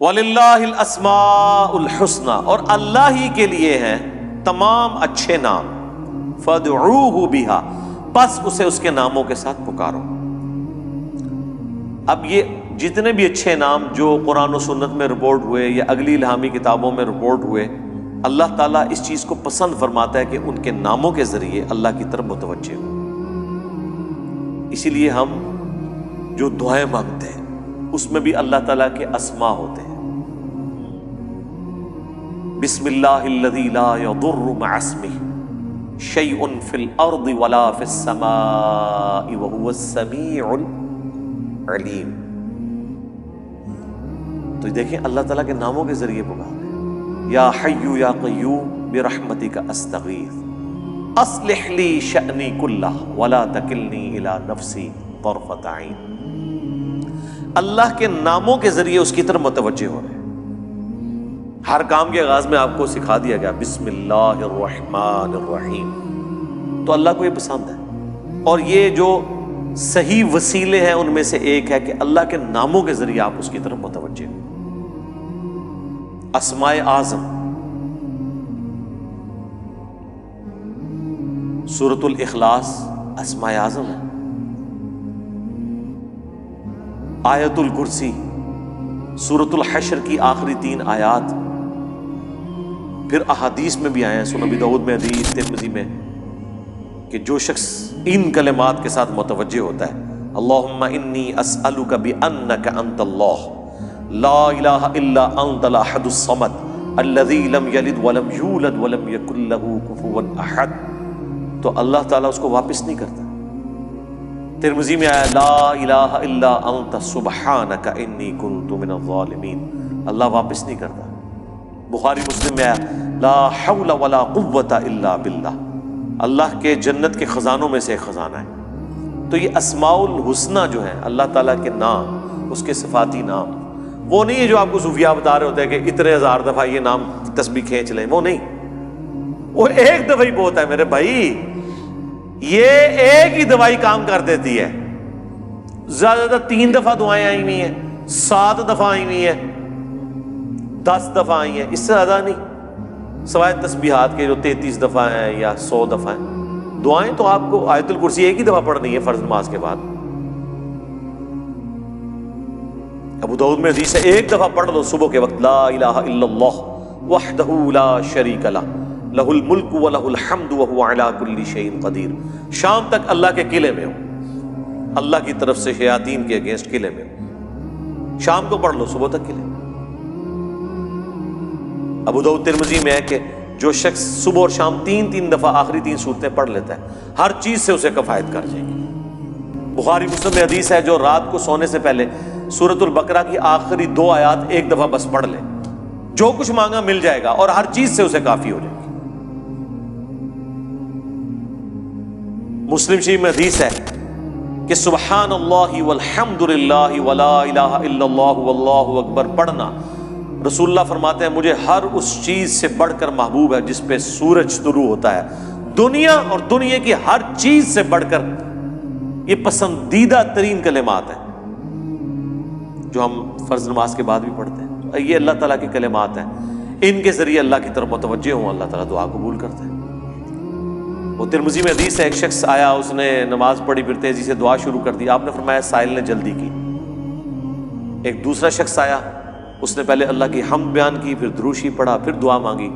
وَلِلَّهِ الْأَسْمَاءُ الْحُسْنَى، اور اللہ ہی کے لیے ہیں تمام اچھے نام، فَادْعُوهُ بِهَا، پس اسے اس کے ناموں کے ساتھ پکارو۔ اب یہ جتنے بھی اچھے نام جو قرآن و سنت میں رپورٹ ہوئے یا اگلی الہامی کتابوں میں رپورٹ ہوئے، اللہ تعالیٰ اس چیز کو پسند فرماتا ہے کہ ان کے ناموں کے ذریعے اللہ کی طرف متوجہ ہو۔ اسی لیے ہم جو دعائیں مانگتے ہیں اس میں بھی اللہ تعالیٰ کے اسماء ہوتے ہیں۔ بسم اللہ الذی لا یضر مع اسمہ شیء فی الارض ولا فی السماء وہو السمیع العلیم۔ تو دیکھیں اللہ تعالیٰ کے ناموں کے ذریعے پکار رہے ہیں، یا حی یا قیوم برحمتک استغیث اصلح لی شأنی کلہ ولا تکلنی الی نفسی طرفۃ عین۔ اللہ کے ناموں کے ذریعے اس کی طرف متوجہ ہو رہے ہیں۔ ہر کام کے آغاز میں آپ کو سکھا دیا گیا بسم اللہ الرحمن الرحیم، تو اللہ کو یہ پسند ہے۔ اور یہ جو صحیح وسیلے ہیں ان میں سے ایک ہے کہ اللہ کے ناموں کے ذریعے آپ اس کی طرف متوجہ ہو۔ اسماء اعظم، سورۃ الاخلاص اسماء اعظم ہے، آیت الکرسی، سورۃ الحشر کی آخری 3 آیات، پھر احادیث میں بھی آئے ہیں، سنن ابی داؤد میں حدیث، ترمذی میں، کہ جو شخص ان کلمات کے ساتھ متوجہ ہوتا ہے، اللہم انی اسألک بانک انت اللہ لا الہ الا انت الاحد الصمد الذی لم یلد ولم یولد ولم یکن لہ کفوا احد، تو اللہ تعالیٰ اس کو واپس نہیں کرتا۔ ترمذی میں آیا لا الہ الا انت سبحانک انی کنت من الظالمین، اللہ واپس نہیں کرتا۔ بخاری مسلم میں آیا لا حول ولا قوة الا باللہ، اللہ کے جنت کے خزانوں میں سے ایک خزانہ ہے۔ تو یہ اسماء الحسنہ جو ہیں اللہ تعالیٰ کے نام، اس کے صفاتی نام، وہ نہیں ہے جو آپ کو صوفیاء بتا رہے ہوتے ہیں کہ اتنے ہزار دفعہ یہ نام تسبیح کھینچ لیں، وہ نہیں، وہ ایک دفعہ ہی بہت ہے میرے بھائی، یہ ایک ہی دوائی کام کر دیتی ہے۔ زیادہ زیادہ 3 دفعہ دعائیں آئی ہوئی ہیں، 7 دفعہ آئی ہوئی ہیں، 10 دفعہ آئی ہیں، اس سے زیادہ نہیں، سوائے تسبیحات کے جو 33 دفعہ ہیں یا 100 دفعہ ہیں۔ دعائیں تو آپ کو آیت الکرسی ایک ہی دفعہ پڑھنی ہے فرض نماز کے بعد۔ ابو داؤد میں حدیث ہے ایک دفعہ پڑھ لو صبح کے وقت، لا الہ الا اللہ وحدہ لا شریک لہ لہ الملک ولہ الحمد وہو علی کل شیء قدیر۔ شام تک اللہ کے قلعے میں ہو، اللہ کی طرف سے شیاطین کے اگینسٹ قلعے میں ہو، شام کو پڑھ لو صبح تک قلعے۔ ابو داؤد ترمذی میں ہے کہ جو شخص صبح اور شام 3 دفعہ آخری 3 صورتیں پڑھ لیتا ہے، ہر چیز سے اسے کفایت کر جائے گی۔ بخاری مسلم میں حدیث ہے جو رات کو سونے سے پہلے سورۃ البقرہ کی آخری 2 آیات ایک دفعہ بس پڑھ لے، جو کچھ مانگا مل جائے گا اور ہر چیز سے اسے کافی ہو جائے گی۔ مسلم شریف میں حدیث ہے کہ سبحان اللہ والحمد للہ ولا الہ الا اللہ واللہ اکبر پڑھنا، رسول اللہ فرماتے ہیں مجھے ہر اس چیز سے بڑھ کر محبوب ہے جس پہ سورج طلوع ہوتا ہے، دنیا اور دنیا کی ہر چیز سے بڑھ کر یہ پسندیدہ ترین کلمات ہیں جو ہم فرض نماز کے بعد بھی پڑھتے ہیں۔ یہ اللہ تعالیٰ کے کلمات ہیں، ان کے ذریعے اللہ کی طرف متوجہ ہوں، اللہ تعالیٰ دعا قبول کرتے ہیں۔ وہ ترمذی میں حدیث ہے ایک شخص آیا، اس نے نماز پڑھی، پھر تیزی سے دعا شروع کر دی، آپ نے فرمایا سائل نے جلدی کی۔ ایک دوسرا شخص آیا، اس نے پہلے اللہ کی حمد بیان کی، پھر دروشی پڑھا، پھر دعا مانگی،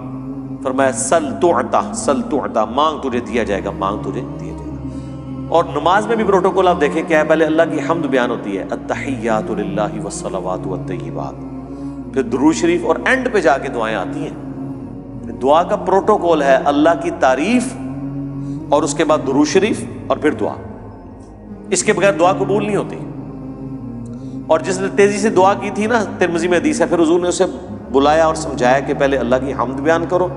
فرمایا سل تعطا سل تعطا، مانگ تجھے دیا جائے گا، مانگ تجھے دیا جائے گا۔ اور نماز میں بھی پروٹوکول آپ دیکھیں کیا ہے، پہلے اللہ کی حمد بیان ہوتی ہے، التحیات للہ والصلوات والطیبات، پھر درود شریف، اور اینڈ پہ جا کے دعائیں آتی ہیں۔ دعا کا پروٹوکول ہے اللہ کی تعریف اور اس کے بعد درود شریف اور پھر دعا، اس کے بغیر دعا قبول نہیں ہوتی۔ اور جس نے تیزی سے دعا کی تھی نا، ترمذی میں حدیث ہے، پھر حضور نے اسے بلایا اور سمجھایا کہ پہلے اللہ کی حمد بیان کرو،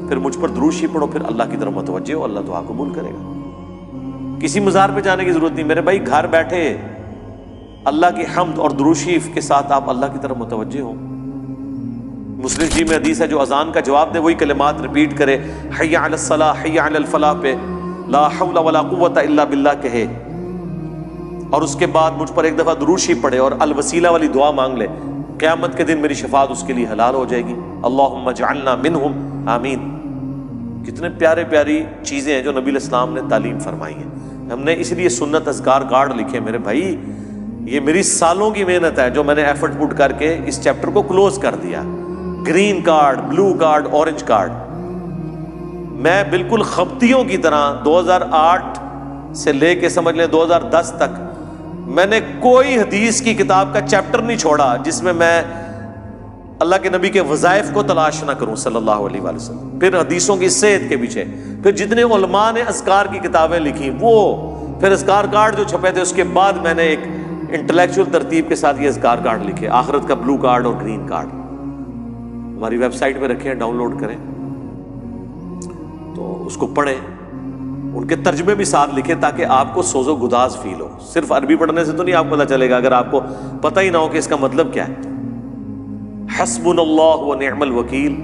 پھر مجھ پر درود شریف پڑھو، پھر اللہ کی طرف متوجہ ہو، اللہ دعا قبول کرے گا۔ کسی مزار پہ جانے کی ضرورت نہیں میرے بھائی، گھر بیٹھے اللہ کی حمد اور درود شریف کے ساتھ آپ اللہ کی طرف متوجہ ہوں۔ مسلم شریف میں حدیث ہے جو اذان کا جواب دے وہی کلمات ریپیٹ کرے، حی علی الصلاح حی علی الفلاح پہ لا حول ولا قوت الا باللہ کہے، اور اس کے بعد مجھ پر ایک دفعہ درود شریف پڑھے اور الوسیلہ والی دعا مانگ لے، قیامت کے دن میری شفاعت اس کے لیے حلال ہو جائے گی. اللہم اجعلنا منہم آمین. کتنے پیارے پیاری چیزیں ہیں جو نبی علیہ السلام نے تعلیم فرمائی ہیں. ہم نے اس لیے سنت اذکار کارڈ لکھے. میرے بھائی یہ میری سالوں کی محنت ہے جو میں نے ایفرٹ پٹ کر کے اس چیپٹر کو کلوز کر دیا. Green card, blue card, orange card. میں بالکل خبتیوں کی طرح 2008 سے لے کے سمجھ لیں 2010 تک میں نے کوئی حدیث کی کتاب کا چیپٹر نہیں چھوڑا جس میں میں اللہ کے نبی کے وظائف کو تلاش نہ کروں صلی اللہ علیہ وآلہ وسلم. پھر حدیثوں کی صحت کے پیچھے، پھر جتنے علماء نے اذکار کی کتابیں لکھی وہ، پھر اذکار کارڈ جو چھپے تھے، اس کے بعد میں نے ایک انٹلیکچوئل ترتیب کے ساتھ یہ اذکار کارڈ لکھے، آخرت کا بلو کارڈ اور گرین کارڈ. ہماری ویب سائٹ پہ رکھے ہیں، ڈاؤن لوڈ کریں تو اس کو پڑھیں. ان کے ترجمے بھی ساتھ لکھیں تاکہ آپ کو سوز و گداز فیل ہو. صرف عربی پڑھنے سے تو نہیں آپ کو پتہ چلے گا اگر آپ کو پتہ ہی نہ ہو کہ اس کا مطلب کیا ہے. حسبنا اللہ و نعم الوکیل.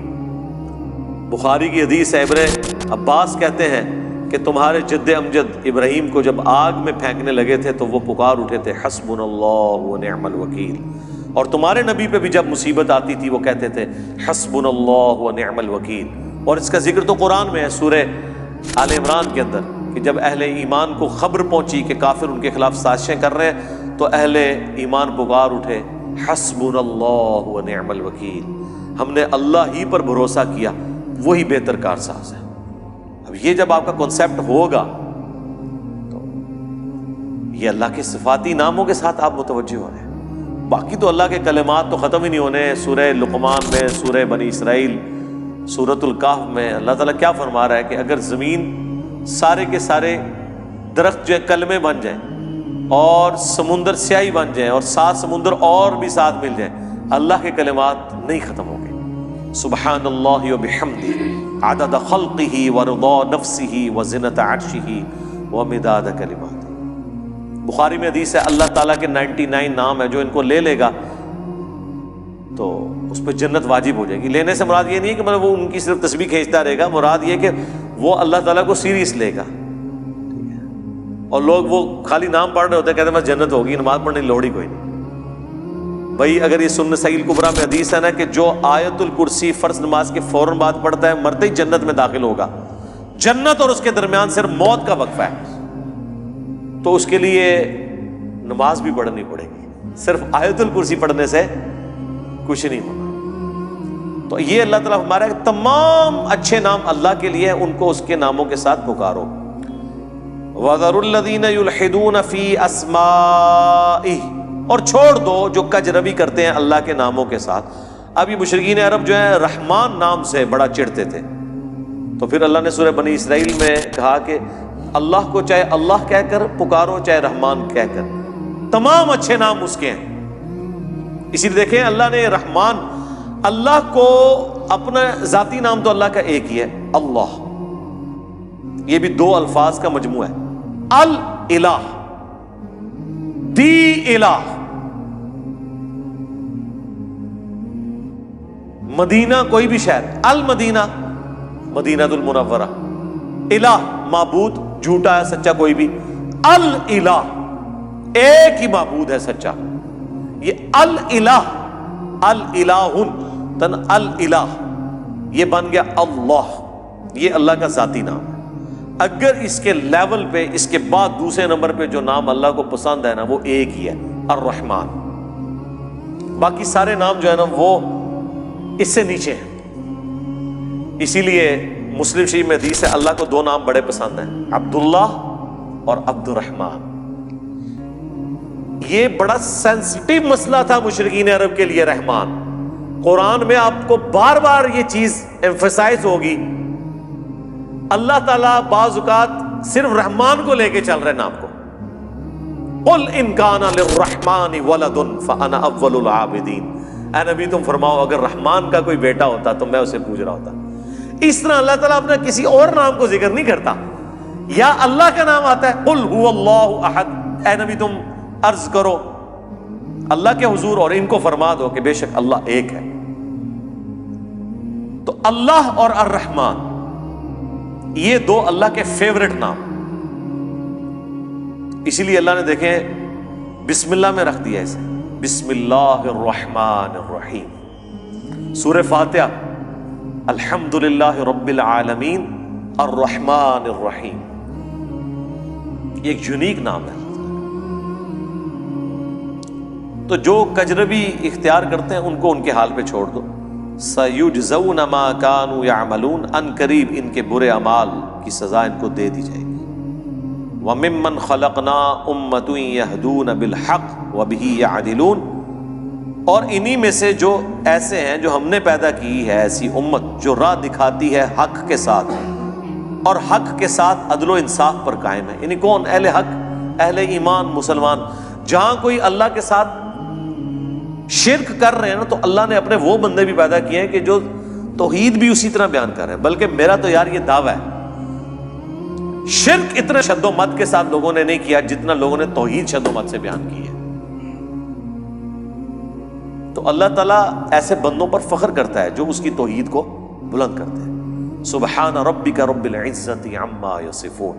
بخاری کی حدیث ہے، ابن عباس کہتے ہیں کہ تمہارے جد امجد ابراہیم کو جب آگ میں پھینکنے لگے تھے تو وہ پکار اٹھے تھے حسبنا اللہ و نعم الوکیل. اور تمہارے نبی پہ بھی جب مصیبت آتی تھی وہ کہتے تھے حسبنا اللہ و نعم الوکیل. اور اس کا ذکر تو قرآن میں ہے سورہ آل عمران کے اندر کہ جب اہل ایمان کو خبر پہنچی کہ کافر ان کے خلاف سازشیں کر رہے ہیں تو اہل ایمان پکار اٹھے حسبنا اللہ و نعم الوکیل. ہم نے اللہ ہی پر بھروسہ کیا، وہی بہتر کارساز ہے. اب یہ جب آپ کا کنسیپٹ ہوگا تو یہ اللہ کے صفاتی ناموں کے ساتھ آپ متوجہ ہو رہے ہیں. باقی تو اللہ کے کلمات تو ختم ہی نہیں ہونے. سورہ لقمان میں، سورہ بنی اسرائیل، سورۃ الکہف میں اللہ تعالیٰ کیا فرما رہا ہے کہ اگر زمین سارے کے سارے درخت جو ہے کلمے بن جائیں اور سمندر سیاہی بن جائیں اور 7 سمندر اور بھی ساتھ مل جائیں، اللہ کے کلمات نہیں ختم ہوں گے. سبحان اللہ و بحمدہ عدد خلقہ ورضا نفسہ وزنۃ عرشہ ومداد کلماتہ. بخاری میں حدیث ہے اللہ تعالیٰ کے 99 نام ہے، جو ان کو لے لے گا تو اس پہ جنت واجب ہو جائے گی. لینے سے مراد یہ نہیں ہے کہ وہ ان کی صرف تسبیح کھینچتا رہے گا، مراد یہ کہ وہ اللہ تعالیٰ کو سیریس لے گا. اور لوگ وہ خالی نام پڑھ رہے ہوتے ہیں، کہتے ہیں بس جنت ہوگی، نماز پڑھنے کی لوڑ ہی کوئی نہیں. بھائی اگر یہ سنن صحیح الکبریٰ میں حدیث ہے نا کہ جو آیت الکرسی فرض نماز کے فوراً بعد پڑھتا ہے مرتے ہی جنت میں داخل ہوگا. جنت اور اس کے درمیان صرف موت کا وقفہ ہے، تو اس کے لیے نماز بھی پڑھنی پڑے گی. صرف آیت الکرسی پڑھنے سے کچھ نہیں ہونا. تو یہ اللہ تعالیٰ ہمارا تمام اچھے نام اللہ کے لیے، ان کو اس کے ناموں کے ساتھ پکارو. وَذَرُوا الَّذِينَ يُلْحِدُونَ فِي أَسْمَائِهِ. اور چھوڑ دو جو کج ربی کرتے ہیں اللہ کے ناموں کے ساتھ. اب یہ مشرکین عرب جو ہیں رحمان نام سے بڑا چڑھتے تھے، تو پھر اللہ نے سورہ بنی اسرائیل میں کہا کہ اللہ کو چاہے اللہ کہہ کر پکارو چاہے رحمان کہہ کر، تمام اچھے نام اس کے ہیں. اسی لیے دیکھیں اللہ نے رحمان، اللہ کو اپنا ذاتی نام تو اللہ کا ایک ہی ہے اللہ، یہ بھی 2 الفاظ کا مجموعہ ہے. الہ، دی الہ. مدینہ کوئی بھی شہر، المدینہ مدینہ المنورہ. الہ معبود، جھوٹا ہے سچا کوئی بھی. الہ ایک ہی معبود ہے سچا. یہ الہ، الہ تن الہ، یہ بن گیا اللہ. یہ اللہ کا ذاتی نام ہے. اگر اس کے لیول پہ اس کے بعد دوسرے نمبر پہ جو نام اللہ کو پسند ہے نا وہ ایک ہی ہے، الرحمن. باقی سارے نام جو ہے نا وہ اس سے نیچے ہیں. اسی لیے مسلم شریف میں حدیث ہے اللہ کو 2 نام بڑے پسند ہیں، عبداللہ اور عبد الرحمن. یہ بڑا سینسٹیو مسئلہ تھا مشرکین عرب کے لیے رحمان. قرآن میں آپ کو بار بار یہ چیز ایمفسائز ہوگی. اللہ تعالیٰ بعض اوقات صرف رحمان کو لے کے چل رہے نام کو. قل ان کان للرحمن ولد فانا اول العابدین. اے نبی تم فرماؤ اگر رحمان کا کوئی بیٹا ہوتا تو میں اسے پوج رہا ہوتا. اس طرح اللہ تعالیٰ اپنا کسی اور نام کو ذکر نہیں کرتا. یا اللہ کا نام آتا ہے قل هو اللہ احد. اے نبی تم عرض کرو اللہ کے حضور اور ان کو فرما دو کہ بے شک اللہ ایک ہے. تو اللہ اور الرحمن یہ 2 اللہ کے فیورٹ نام. اسی لیے اللہ نے دیکھیں بسم اللہ میں رکھ دیا اسے. بسم اللہ الرحمن الرحیم. سورہ فاتحہ الحمدللہ رب العالمین الرحمن الرحیم، یہ ایک یونیک نام ہے. تو جو کجربی اختیار کرتے ہیں ان کو ان کے حال پہ چھوڑ دو. سَيُجْزَوْنَ مَا كَانُوا يَعْمَلُونَ، ان قریب ان کے برے اعمال کی سزا ان کو دے دی جائے گی. وَمِمَّنْ خَلَقْنَا أُمَّةٌ يَهْدُونَ بِالْحَقِّ وَبِهِ يَعْدِلُونَ، اور انہی میں سے جو ایسے ہیں جو ہم نے پیدا کی ہے ایسی امت جو راہ دکھاتی ہے حق کے ساتھ اور حق کے ساتھ عدل و انصاف پر قائم ہے. یعنی کون؟ اہل حق، اہل ایمان، مسلمان. جہاں کوئی اللہ کے ساتھ شرک کر رہے ہیں نا، تو اللہ نے اپنے وہ بندے بھی پیدا کیے ہیں کہ جو توحید بھی اسی طرح بیان کر رہے ہیں. بلکہ میرا تو یار یہ دعویٰ ہے، شرک اتنے شد و مت کے ساتھ لوگوں نے نہیں کیا جتنا لوگوں نے توحید شد و مت سے بیان کی ہے. تو اللہ تعالیٰ ایسے بندوں پر فخر کرتا ہے جو اس کی توحید کو بلند کرتے ہیں. سبحان ربک رب العزت عما یصفون.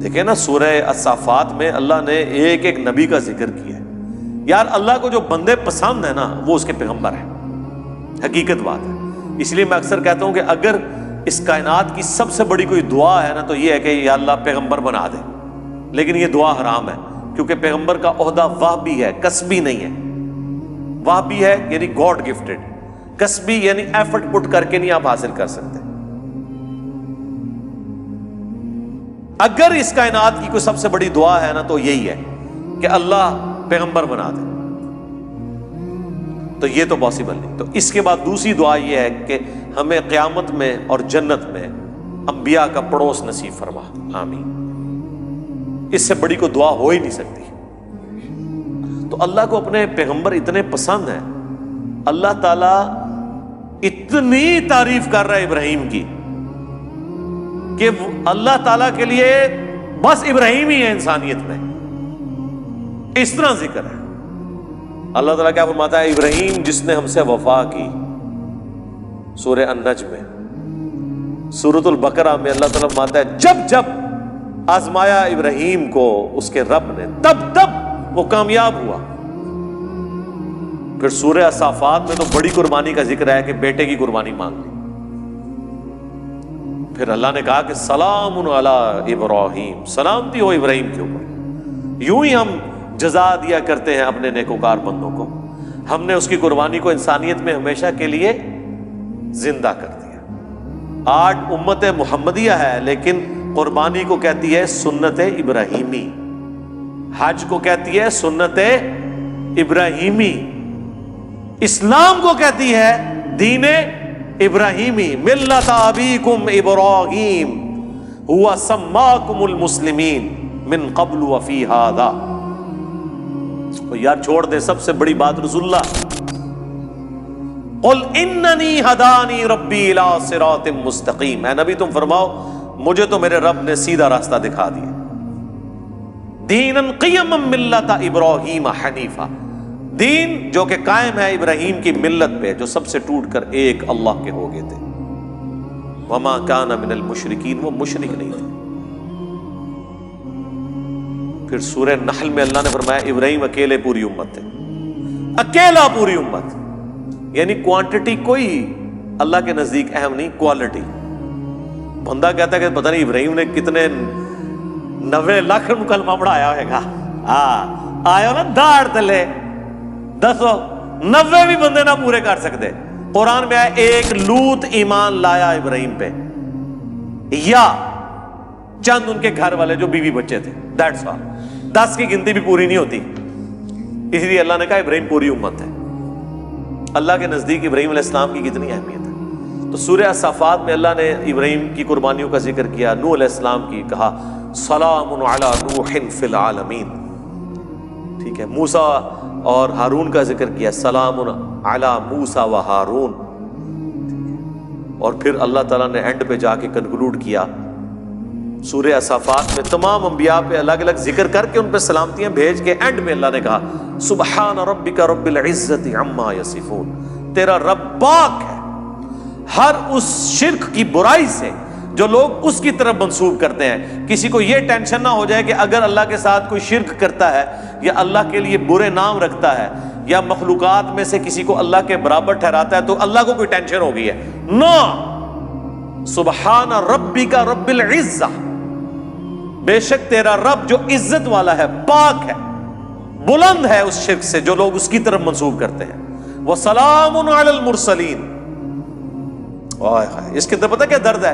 دیکھیں نا سورہ الصافات میں اللہ نے ایک ایک نبی کا ذکر کیا ہے. یار اللہ کو جو بندے پسند ہیں نا وہ اس کے پیغمبر ہیں. حقیقت بات ہے. اس لیے میں اکثر کہتا ہوں کہ اگر اس کائنات کی سب سے بڑی کوئی دعا ہے نا تو یہ ہے کہ یا اللہ پیغمبر بنا دے. لیکن یہ دعا حرام ہے، کیونکہ پیغمبر کا عہدہ وہبی ہے، کسبی نہیں ہے. وہبی ہے یعنی گاڈ گفٹڈ، کسبی یعنی ایفرٹ پٹ کر کے نہیں آپ حاصل کر سکتے. اگر اس کائنات کی کوئی سب سے بڑی دعا ہے نا تو یہی ہے کہ اللہ پیغمبر بنا دے، تو یہ تو پاسبل نہیں. تو اس کے بعد دوسری دعا یہ ہے کہ ہمیں قیامت میں اور جنت میں انبیاء کا پڑوس نصیب فرما. آمین. اس سے بڑی کوئی دعا ہو ہی نہیں سکتی. تو اللہ کو اپنے پیغمبر اتنے پسند ہیں، اللہ تعالیٰ اتنی تعریف کر رہا ہے ابراہیم کی کہ اللہ تعالیٰ کے لیے بس ابراہیم ہی ہے انسانیت میں. اس طرح ذکر ہے. اللہ تعالیٰ کیا فرماتا ہے؟ ابراہیم جس نے ہم سے وفا کی، سورہ النجم میں. سورۃ البقرہ میں اللہ تعالیٰ فرماتا ہے جب جب آزمایا ابراہیم کو اس کے رب نے تب تب وہ کامیاب ہوا. پھر سورہ الصافات میں تو بڑی قربانی کا ذکر ہے کہ بیٹے کی قربانی مانگ لی. پھر اللہ نے کہا کہ سلام علی ابراہیم، سلامتی ہو ابراہیم کے اوپر. یوں ہی ہم جزا دیا کرتے ہیں اپنے نیکوکار بندوں کو. ہم نے اس کی قربانی کو انسانیت میں ہمیشہ کے لیے زندہ کر دیا. آج امت محمدیہ ہے لیکن قربانی کو کہتی ہے سنت ابراہیمی، حج کو کہتی ہے سنت ابراہیمی، اسلام کو کہتی ہے دین ابراہیمی. ملت ابیکم ابراہیم ہوا سماکم المسلمین من قبل وفی ھذا. یار چھوڑ دے سب سے بڑی بات رسول اللہ. قل اننی ہدانی ربی الی صراط مستقیم. اے نبی تم فرماؤ مجھے تو میرے رب نے سیدھا راستہ دکھا دیا. دینا قیما ملت ابراہیم حنیفا، دین جو کہ قائم ہے ابراہیم کی ملت پہ جو سب سے ٹوٹ کر ایک اللہ کے ہو گئے تھے. وما کان من المشرکین، وہ مشرک نہیں تھے. پھر سورہ نحل میں اللہ نے فرمایا ابراہیم اکیلے پوری امت تھے، اکیلا پوری امت. یعنی کوانٹٹی کوئی اللہ کے نزدیک اہم نہیں، کوالٹی. بندہ کہتا ہے کہ پتہ نہیں ابراہیم نے کتنے 90 لاکھ مکلمہ پڑھایا ہوئے گا. آیا نا داڑ تلے دسو 90 بھی بندے نہ پورے کر سکتے. قرآن میں آیا ایک لوط ایمان لایا ابراہیم پہ، یا چند ان کے گھر والے جو بیوی بچے تھے، دیٹس آل. 10 کی گنتی بھی پوری نہیں ہوتی. اس لیے اللہ نے کہا ابراہیم پوری امت ہے. اللہ کے نزدیک ابراہیم علیہ السلام کی کتنی اہمیت ہے. تو سورہ الصافات میں اللہ نے ابراہیم کی قربانیوں کا ذکر کیا، نوح علیہ السلام کی کہا سلام علی نوح فی العالمین. ٹھیک ہے. موسیٰ اور ہارون کا ذکر کیا، سلام علی موسیٰ و ہارون. اور پھر اللہ تعالیٰ نے اینڈ پہ جا کے کنکلوڈ کیا سورہ الصافات میں تمام انبیاء پہ الگ الگ ذکر کر کے ان پہ سلامتیاں بھیج کے اینڈ میں اللہ نے کہا سبحان ربک رب العزت عما یصفون. تیرا رب پاک ہے ہر اس شرک کی برائی سے جو لوگ اس کی طرف منسوب کرتے ہیں. کسی کو یہ ٹینشن نہ ہو جائے کہ اگر اللہ کے ساتھ کوئی شرک کرتا ہے یا اللہ کے لیے برے نام رکھتا ہے یا مخلوقات میں سے کسی کو اللہ کے برابر ٹھہراتا ہے تو اللہ کو کوئی ٹینشن ہو گئی ہے. نو، سبحان ربک رب العزہ، بے شک تیرا رب جو عزت والا ہے، پاک ہے، بلند ہے اس شرک سے جو لوگ اس کی طرف منسوب کرتے ہیں. وَسَلَامٌ عَلَى الْمُرْسَلِينَ. اس کے اندر پتہ کیا درد ہے؟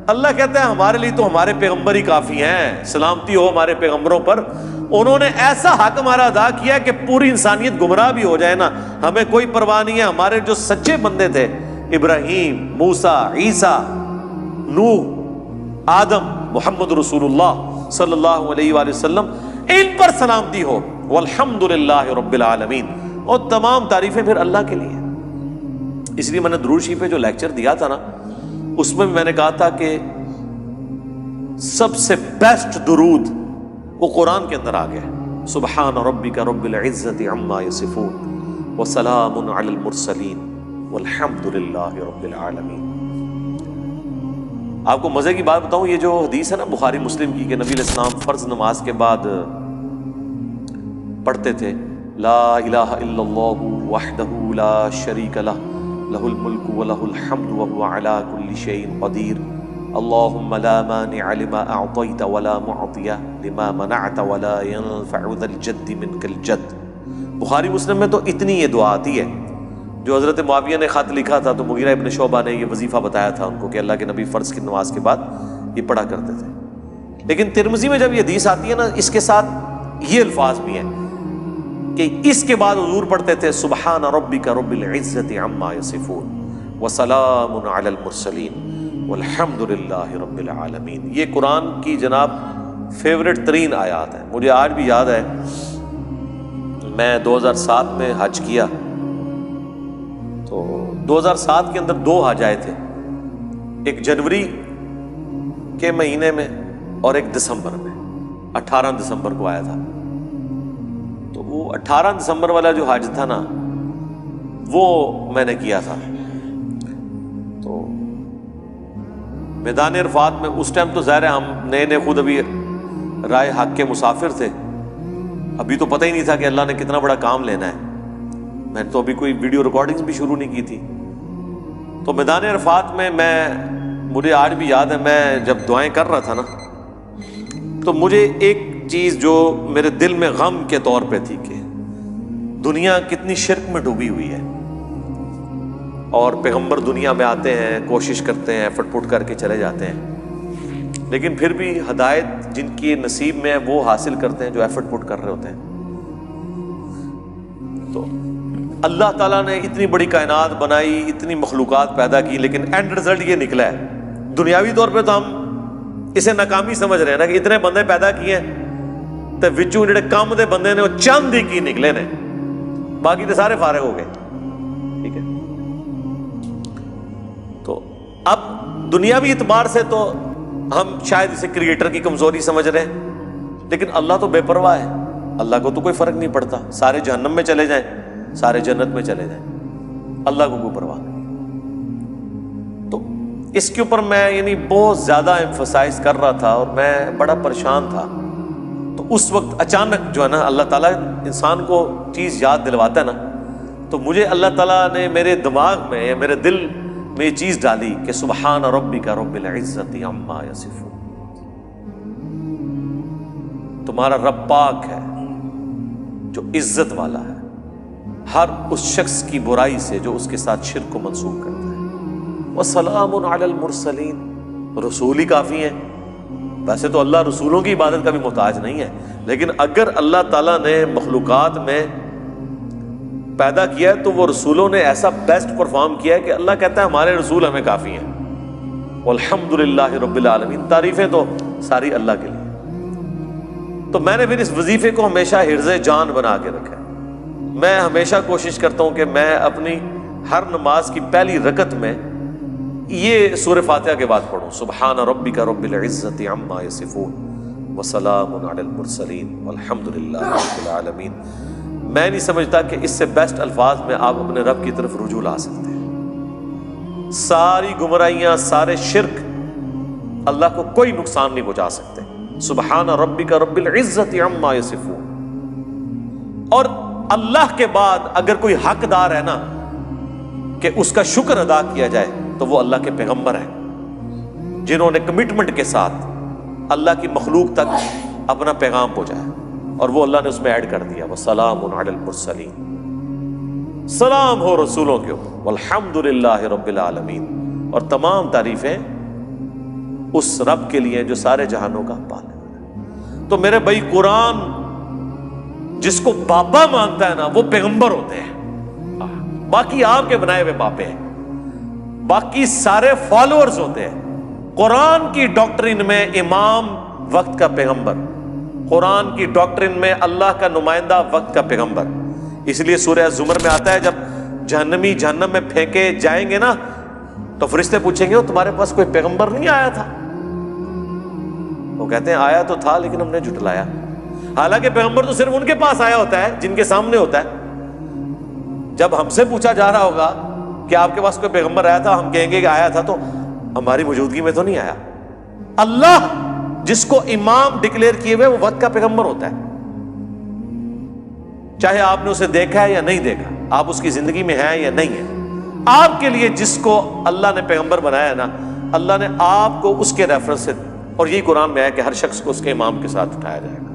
اللہ کہتا ہے ہمارے لیے تو ہمارے پیغمبر ہی کافی ہیں، سلامتی ہو ہمارے پیغمبروں پر. انہوں نے ایسا حق ہمارا ادا کیا کہ پوری انسانیت گمراہ بھی ہو جائے نا، ہمیں کوئی پرواہ نہیں ہے. ہمارے جو سچے بندے تھے، ابراہیم، موسیٰ، عیسیٰ، نوح، آدم، محمد رسول اللہ صلی اللہ علیہ وآلہ وسلم، ان پر سلامتی ہو. والحمدللہ رب العالمین. اور تمام تعریفیں پھر اللہ کے لیے. اس لیے میں نے درود شریف پہ جو لیکچر دیا تھا نا، اس میں میں نے کہا تھا کہ سب سے بیسٹ درود وہ قرآن کے اندر آ گیا ہے. سبحان ربک رب العزت عما یصفون وسلام علی المرسلین والحمد للہ رب العالمین. آپ کو مزے کی بات بتاؤں، یہ جو حدیث ہے نا بخاری مسلم کی کہ نبی علیہ السلام فرض نماز کے بعد پڑھتے تھے لا الہ الا اللہ وحدہ لا شریک لہ لہ الملک ولہ الحمد وہو علی کل شیء قدیر اللہم لا مانع لما اعطیت ولا معطی لما منعت ولا ينفع ذا الجد منک الجد. بخاری مسلم میں تو اتنی یہ دعا آتی ہے. جو حضرت معاویہ نے خط لکھا تھا تو مغیرہ ابن شعبہ نے یہ وظیفہ بتایا تھا ان کو کہ اللہ کے نبی فرض کی نماز کے بعد یہ پڑھا کرتے تھے. لیکن ترمذی میں جب یہ حدیث آتی ہے نا، اس کے ساتھ یہ الفاظ بھی ہیں کہ اس کے بعد حضور پڑھتے تھے سبحان ربک رب العزت عما یصفون وسلام علی المرسلین والحمد للہ رب العالمین. یہ قرآن کی جناب فیوریٹ ترین آیات ہیں. مجھے آج بھی یاد ہے، میں 2007 میں حج کیا تو 2007 کے اندر 2 حج آئے تھے، ایک جنوری کے مہینے میں اور ایک دسمبر میں. 18 دسمبر کو آیا تھا. تو وہ 18 دسمبر والا جو حج تھا نا، وہ میں نے کیا تھا. تو میدان عرفات میں اس ٹائم تو ظاہر ہے ہم نئے خود ابھی رائے حق کے مسافر تھے، ابھی تو پتہ ہی نہیں تھا کہ اللہ نے کتنا بڑا کام لینا ہے. میں نے تو ابھی کوئی ویڈیو ریکارڈنگز بھی شروع نہیں کی تھی. تو میدان عرفات میں مجھے آج بھی یاد ہے، میں جب دعائیں کر رہا تھا نا، تو مجھے ایک چیز جو میرے دل میں غم کے طور پہ تھی کہ دنیا کتنی شرک میں ڈوبی ہوئی ہے، اور پیغمبر دنیا میں آتے ہیں، کوشش کرتے ہیں، ایفرٹ پٹ کر کے چلے جاتے ہیں، لیکن پھر بھی ہدایت جن کی نصیب میں ہے وہ حاصل کرتے ہیں جو ایفرٹ پٹ کر رہے ہوتے ہیں. تو اللہ تعالیٰ نے اتنی بڑی کائنات بنائی، اتنی مخلوقات پیدا کی، لیکن اینڈ رزلٹ یہ نکلا ہے. دنیاوی طور پہ تو ہم اسے ناکامی سمجھ رہے ہیں نا کہ اتنے بندے پیدا کیے ہیں تو وچوں جڑے کام دے بندے نے وہ چند ہی کی نکلے نے، باقی تو سارے فارغ ہو گئے. ٹھیک ہے، تو اب دنیاوی اعتبار سے تو ہم شاید اسے کریٹر کی کمزوری سمجھ رہے ہیں، لیکن اللہ تو بے پرواہ ہے. اللہ کو تو کوئی فرق نہیں پڑتا، سارے جہنم میں چلے جائیں، سارے جنت میں چلے جائیں، اللہ کو کوئی پرواہ نہیں. تو اس کے اوپر میں بہت زیادہ ایمفسائز کر رہا تھا اور میں بڑا پریشان تھا. تو اس وقت اچانک جو ہے نا اللہ تعالیٰ انسان کو چیز یاد دلواتا ہے نا، تو مجھے اللہ تعالیٰ نے میرے دماغ میں یا میرے دل میں یہ چیز ڈالی کہ سبحان ربک رب العزت عما یصفون. تمہارا رب پاک ہے جو عزت والا ہے ہر اس شخص کی برائی سے جو اس کے ساتھ شرک کو منسوب کرتا ہے. وسلام علی المرسلین، رسول ہی کافی ہیں. ویسے تو اللہ رسولوں کی عبادت کا بھی محتاج نہیں ہے، لیکن اگر اللہ تعالیٰ نے مخلوقات میں پیدا کیا ہے تو وہ رسولوں نے ایسا بیسٹ پرفارم کیا ہے کہ اللہ کہتا ہے ہمارے رسول ہمیں کافی ہیں. والحمد للہ رب العالمین، تعریفیں تو ساری اللہ کے لیے. تو میں نے پھر اس وظیفے کو ہمیشہ حرز جان بنا کے رکھا ہے. میں ہمیشہ کوشش کرتا ہوں کہ میں اپنی ہر نماز کی پہلی رکعت میں یہ سورہ فاتحہ کے بعد پڑھوں سبحان ربک رب العزت عما یصفون وسلام علی المرسلین والحمد للہ رب العالمین. میں نہیں سمجھتا کہ اس سے بیسٹ الفاظ میں آپ اپنے رب کی طرف رجوع لا سکتے ہیں. ساری گمراہیاں، سارے شرک اللہ کو کوئی نقصان نہیں پہنچا سکتے. سبحان ربک رب العزت عما یصفون. اور اللہ کے بعد اگر کوئی حقدار ہے نا کہ اس کا شکر ادا کیا جائے تو وہ اللہ کے پیغمبر ہیں، جنہوں نے کمٹمنٹ کے ساتھ اللہ کی مخلوق تک اپنا پیغام پہنچایا، اور وہ اللہ نے اس میں ایڈ کر دیا، وَسَلَامٌ عَلَى الْمُرْسَلِينَ، سلام ہو رسولوں کے اوپر، وَالْحَمْدُ لِلَّهِ رَبِّ الْعَالَمِينَ، اور تمام تعریفیں اس رب کے لیے جو سارے جہانوں کا پالنے والا ہے۔ تو میرے بھائی، قرآن جس کو بابا مانتا ہے نا وہ پیغمبر ہوتے ہیں، باقی آپ کے بنائے ہوئے باپے ہیں، باقی سارے فالوورز ہوتے ہیں۔ قرآن کی ڈاکٹرن میں امام وقت کا پیغمبر، قرآن کی ڈاکٹرن میں اللہ کا نمائندہ وقت کا پیغمبر۔ اس لیے سورہ زمر میں آتا ہے جب جہنمی جہنم میں پھینکے جائیں گے نا تو فرشتے پوچھیں گے تمہارے پاس کوئی پیغمبر نہیں آیا تھا؟ وہ کہتے ہیں آیا تو تھا لیکن ہم نے جھٹلایا۔ حالانکہ پیغمبر تو صرف ان کے پاس آیا ہوتا ہے جن کے سامنے ہوتا ہے۔ جب ہم سے پوچھا جا رہا ہوگا کہ آپ کے پاس کوئی پیغمبر آیا تھا، ہم کہیں گے کہ آیا تھا تو ہماری موجودگی میں تو نہیں آیا۔ اللہ جس کو امام ڈکلیئر کیے ہوئے وہ وقت کا پیغمبر ہوتا ہے، چاہے آپ نے اسے دیکھا ہے یا نہیں دیکھا، آپ اس کی زندگی میں ہیں یا نہیں ہیں۔ آپ کے لیے جس کو اللہ نے پیغمبر بنایا ہے نا، اللہ نے آپ کو اس کے ریفرنس سے، اور یہی قرآن میں ہے کہ ہر شخص کو اس کے امام کے ساتھ اٹھایا جائے گا۔